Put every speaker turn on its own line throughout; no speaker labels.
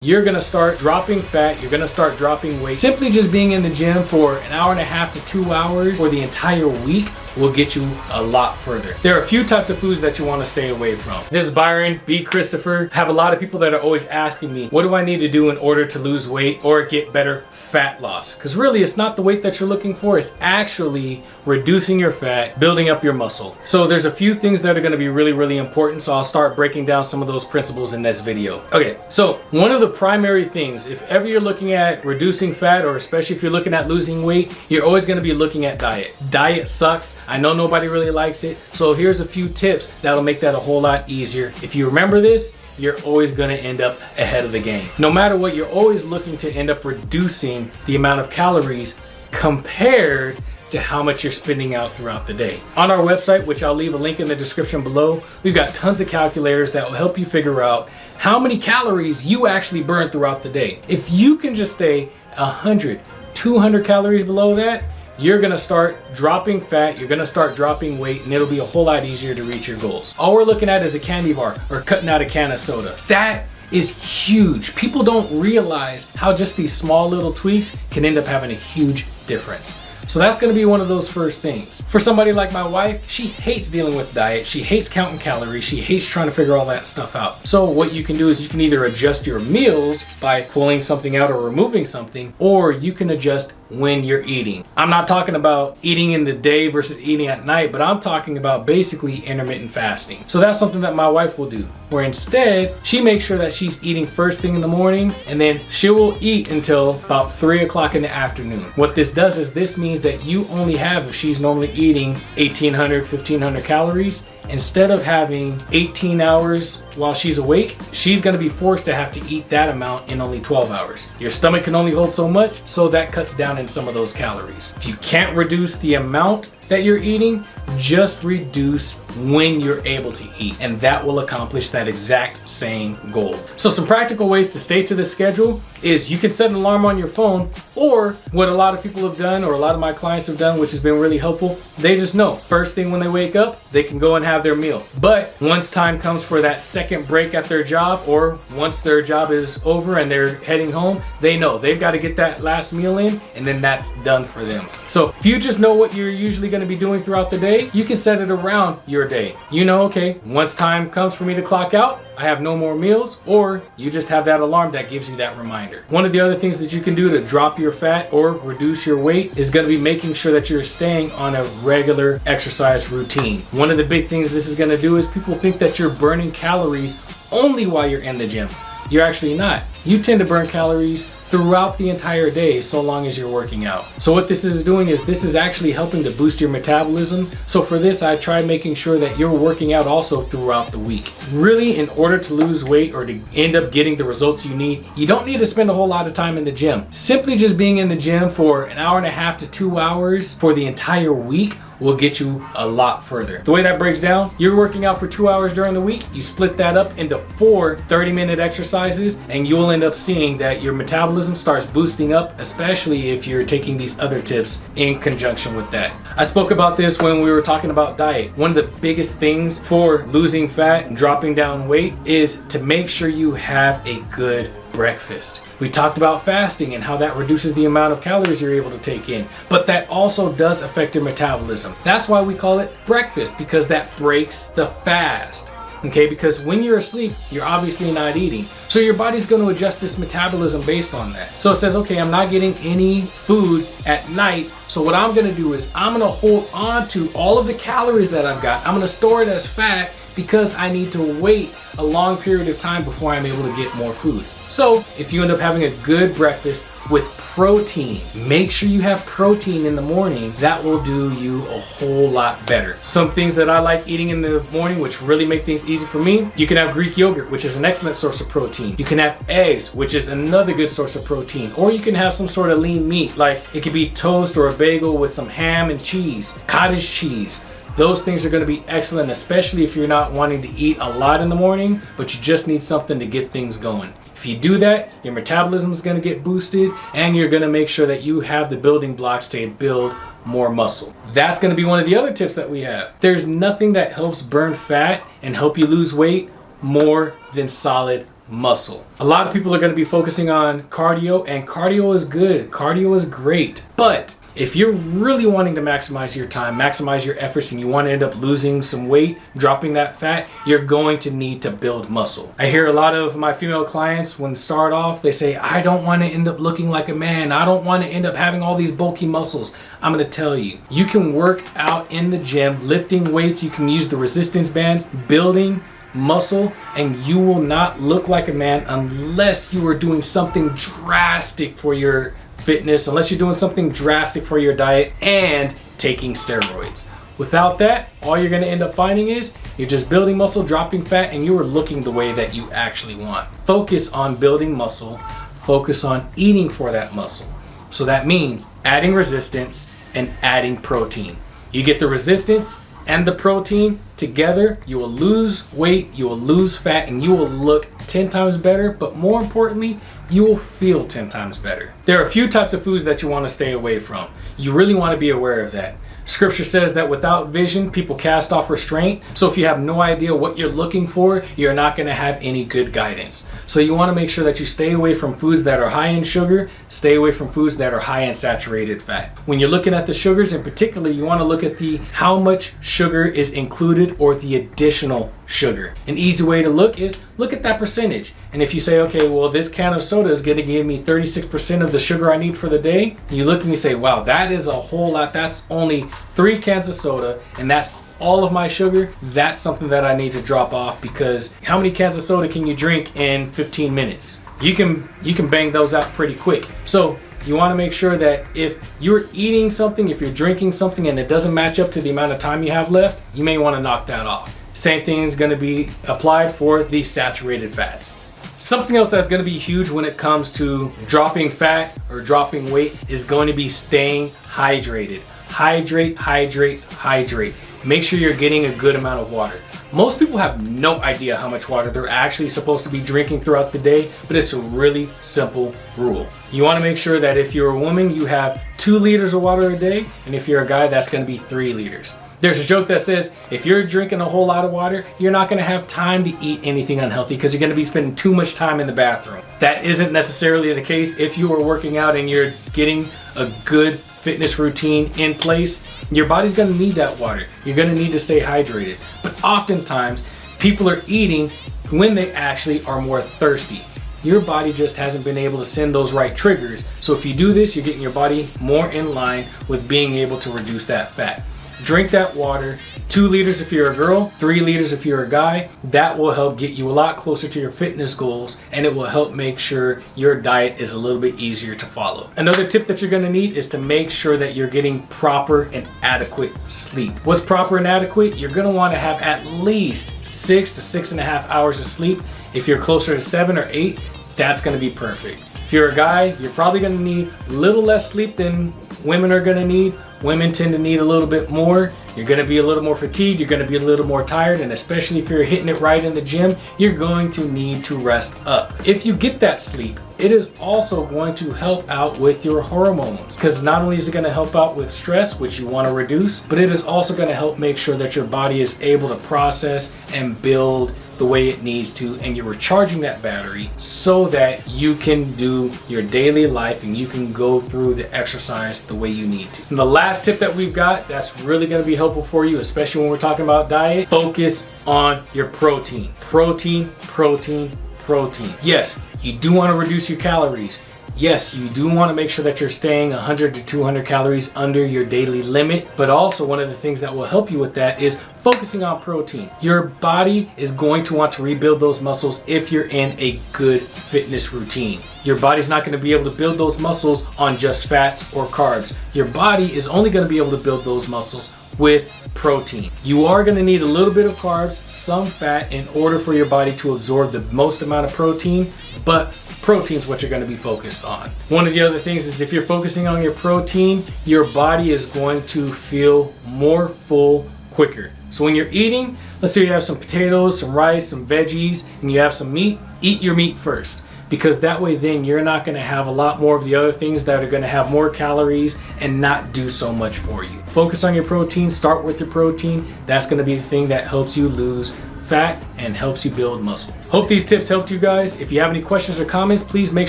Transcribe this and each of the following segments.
You're gonna start dropping fat, you're gonna start dropping weight. Simply just being in the gym for an hour and a half to 2 hours for the entire week will get you a lot further. There are a few types of foods that you want to stay away from. This is Byron, B. Christopher. I have a lot of people that are always asking me, what do I need to do in order to lose weight or get better fat loss? Because really it's not the weight that you're looking for, it's actually reducing your fat, building up your muscle. So there's a few things that are going to be really important, so I'll start breaking down some of those principles in this video. Okay, so one of the primary things, if ever you're looking at reducing fat, or especially if you're looking at losing weight, you're always going to be looking at diet. Diet sucks. I know nobody really likes it, so here's a few tips that'll make that a whole lot easier. If you remember this, you're always going to end up ahead of the game. No matter what, you're always looking to end up reducing the amount of calories compared to how much you're spending out throughout the day. On our website, which I'll leave a link in the description below, we've got tons of calculators that will help you figure out how many calories you actually burn throughout the day. If you can just stay 100, 200 calories below that, you're gonna start dropping fat, you're gonna start dropping weight, and it'll be a whole lot easier to reach your goals. All we're looking at is a candy bar or cutting out a can of soda. That is huge. People don't realize how just these small little tweaks can end up having a huge difference. So that's gonna be one of those first things. For somebody like my wife, she hates dealing with diet. She hates counting calories. She hates trying to figure all that stuff out. So what you can do is you can either adjust your meals by pulling something out or removing something, or you can adjust when you're eating. I'm not talking about eating in the day versus eating at night, but I'm talking about basically intermittent fasting. So that's something that my wife will do, where instead she makes sure that she's eating first thing in the morning, and then she will eat until about 3 o'clock in the afternoon. What this does is this means that you only have, if she's normally eating 1,800, 1,500 calories, instead of having 18 hours while she's awake, she's gonna be forced to have to eat that amount in only 12 hours. Your stomach can only hold so much, so that cuts down in some of those calories. If you can't reduce the amount that you're eating, just reduce when you're able to eat, and that will accomplish that exact same goal. So some practical ways to stay to this schedule is you can set an alarm on your phone, or what a lot of people have done, or a lot of my clients have done, which has been really helpful, they just know first thing when they wake up, they can go and have their meal. But once time comes for that second break at their job, or once their job is over and they're heading home, they know they've got to get that last meal in, and then that's done for them. So if you just know what you're usually going to be doing throughout the day, you can set it around your day. You know, okay, once time comes for me to clock out, I have no more meals, or you just have that alarm that gives you that reminder. One of the other things that you can do to drop your fat or reduce your weight is going to be making sure that you're staying on a regular exercise routine. One of the big things this is going to do is people think that you're burning calories only while you're in the gym. You're actually not. You tend to burn calories throughout the entire day so long as you're working out. So what this is doing is this is actually helping to boost your metabolism. So for this, I try making sure that you're working out also throughout the week. Really, in order to lose weight or to end up getting the results you need, you don't need to spend a whole lot of time in the gym. Simply just being in the gym for an hour and a half to 2 hours for the entire week will get you a lot further. The way that breaks down, you're working out for 2 hours during the week, you split that up into 4 30-minute exercises, and you'll end up seeing that your metabolism starts boosting up, especially if you're taking these other tips in conjunction with that. I spoke about this when we were talking about diet. One of the biggest things for losing fat and dropping down weight is to make sure you have a good breakfast. We talked about fasting and how that reduces the amount of calories you're able to take in, but that also does affect your metabolism. That's why we call it breakfast, because that breaks the fast. Okay, because when you're asleep, you're obviously not eating. So your body's going to adjust its metabolism based on that. So it says, okay, I'm not getting any food at night. So what I'm going to do is I'm going to hold on to all of the calories that I've got. I'm going to store it as fat because I need to wait a long period of time before I'm able to get more food. So if you end up having a good breakfast with protein, make sure you have protein in the morning. That will do you a whole lot better. Some things that I like eating in the morning, which really make things easy for me, you can have Greek yogurt, which is an excellent source of protein. You can have eggs, which is another good source of protein. Or you can have some sort of lean meat, like it could be toast or a bagel with some ham and cheese, cottage cheese. Those things are going to be excellent, especially if you're not wanting to eat a lot in the morning, but you just need something to get things going. If you do that, your metabolism is going to get boosted, and you're going to make sure that you have the building blocks to build more muscle. That's going to be one of the other tips that we have. There's nothing that helps burn fat and help you lose weight more than solid muscle. A lot of people are going to be focusing on cardio, and cardio is good. Cardio is great. But if you're really wanting to maximize your time, maximize your efforts, and you want to end up losing some weight, dropping that fat, you're going to need to build muscle. I hear a lot of my female clients, when they start off, they say, I don't want to end up looking like a man. I don't want to end up having all these bulky muscles. I'm going to tell you, you can work out in the gym, lifting weights. You can use the resistance bands, building muscle, and you will not look like a man unless you are doing something drastic for your fitness, unless you're doing something drastic for your diet and taking steroids. Without that, all you're going to end up finding is you're just building muscle, dropping fat, and you are looking the way that you actually want. Focus on building muscle. Focus on eating for that muscle. So that means adding resistance and adding protein. You get the resistance and the protein together, you will lose weight, you will lose fat, and you will look 10 times better, but more importantly, you will feel 10 times better. There are a few types of foods that you want to stay away from. You really want to be aware of that. Scripture says that without vision, people cast off restraint. So if you have no idea what you're looking for, you're not going to have any good guidance. So you want to make sure that you stay away from foods that are high in sugar, stay away from foods that are high in saturated fat. When you're looking at the sugars in particular, you want to look at the how much sugar is included or the additional sugar. An easy way to look is look at that percentage. And if you say, okay, well, this can of soda is going to give me 36% of the sugar I need for the day, you look and you say, wow, that is a whole lot. That's only 3 cans of soda, and that's all of my sugar. That's something that I need to drop off, because how many cans of soda can you drink in 15 minutes? You can bang those out pretty quick. So you want to make sure that if you're eating something, if you're drinking something and it doesn't match up to the amount of time you have left, you may want to knock that off. Same thing is going to be applied for the saturated fats. Something else that's going to be huge when it comes to dropping fat or dropping weight is going to be staying hydrated. Hydrate, hydrate, hydrate. Make sure you're getting a good amount of water. Most people have no idea how much water they're actually supposed to be drinking throughout the day, but it's a really simple rule. You want to make sure that if you're a woman, you have 2 liters of water a day, and if you're a guy, that's going to be 3 liters. There's a joke that says if you're drinking a whole lot of water, you're not going to have time to eat anything unhealthy because you're going to be spending too much time in the bathroom. That isn't necessarily the case if you are working out and you're getting a good fitness routine in place. Your body's going to need that water. You're going to need to stay hydrated. But oftentimes, people are eating when they actually are more thirsty. Your body just hasn't been able to send those right triggers. So if you do this, you're getting your body more in line with being able to reduce that fat. Drink that water, 2 liters if you're a girl, 3 liters if you're a guy. That will help get you a lot closer to your fitness goals, and it will help make sure your diet is a little bit easier to follow. Another tip that you're going to need is to make sure that you're getting proper and adequate sleep. What's proper and adequate? You're going to want to have at least 6 to 6.5 hours of sleep. If you're closer to 7 or 8, that's going to be perfect. If you're a guy, you're probably going to need a little less sleep than women are going to need. Women tend to need a little bit more. You're going to be a little more fatigued. You're going to be a little more tired. And especially if you're hitting it right in the gym, you're going to need to rest up. If you get that sleep, it is also going to help out with your hormones, because not only is it going to help out with stress, which you want to reduce, but it is also going to help make sure that your body is able to process and build the way it needs to, and you're recharging that battery so that you can do your daily life and you can go through the exercise the way you need to. And the last tip that we've got that's really going to be helpful for you, especially when we're talking about diet, focus on your protein. Protein, protein, protein. Yes, you do want to reduce your calories. Yes, you do want to make sure that you're staying 100 to 200 calories under your daily limit, but also one of the things that will help you with that is focusing on protein. Your body is going to want to rebuild those muscles if you're in a good fitness routine. Your body's not going to be able to build those muscles on just fats or carbs. Your body is only going to be able to build those muscles with protein. You are going to need a little bit of carbs, some fat in order for your body to absorb the most amount of protein, but protein is what you're going to be focused on. One of the other things is if you're focusing on your protein, your body is going to feel more full quicker. So when you're eating, let's say you have some potatoes, some rice, some veggies, and you have some meat, eat your meat first. Because that way then you're not going to have a lot more of the other things that are going to have more calories and not do so much for you. Focus on your protein, start with your protein. That's going to be the thing that helps you lose fat and helps you build muscle. Hope these tips helped you guys. If you have any questions or comments, please make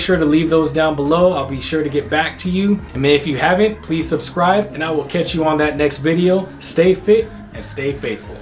sure to leave those down below. I'll be sure to get back to you. And if you haven't, please subscribe, and I will catch you on that next video. Stay fit and stay faithful.